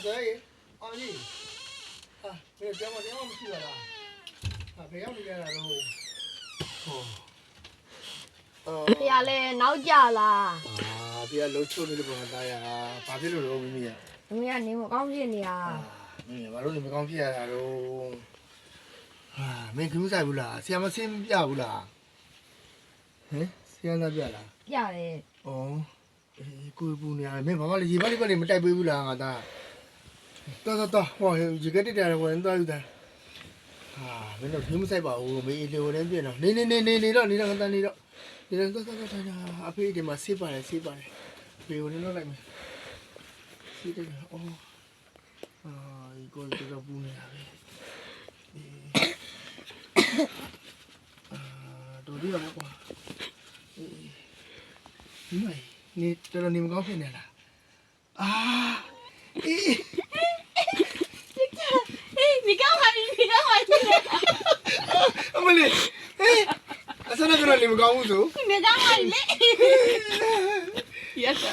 对，阿姨，啊，这个电话不去了啦，啊，不要你家了喽。哦。ဖေရလဲနောက်ကြလား 啊，不要老抽你都不能打呀，把这路咪咪呀。 မမေကနေမကောင်းဖြစ်နေတာ 咪马路你没讲屁啊喽。啊，没看啥不啦？谁么谁不不啦？嗯，谁那不啦？ ပြတယ် 哦，ကိုပူနေရတယ်မင်းဘာမှလေရေပါလေးပါလေးမတိုက်ပေးဘူးလားငါသားတော်ဟောရေကတက်တယ်ဝင်သွားယူတယ်ဟာမင်းတို့ဘင်းမဆိုင်ပါဘူးမင်းလေဝင်နေပြန်တော့နေတော့ငါသားနေတော့အဖေဒီမှာဆေးပါတယ်ဘေဝင်တော့လိုက်မယ်ဆေးတယ်အော်ဒီကိုတော့ပူနေတာပဲတော်ဒီတော့ကွာ你这个你们刚骗的啦？啊！你干嘛阿妹嘞，哎，啥那个你们刚我走？你干嘛你嘞？也是。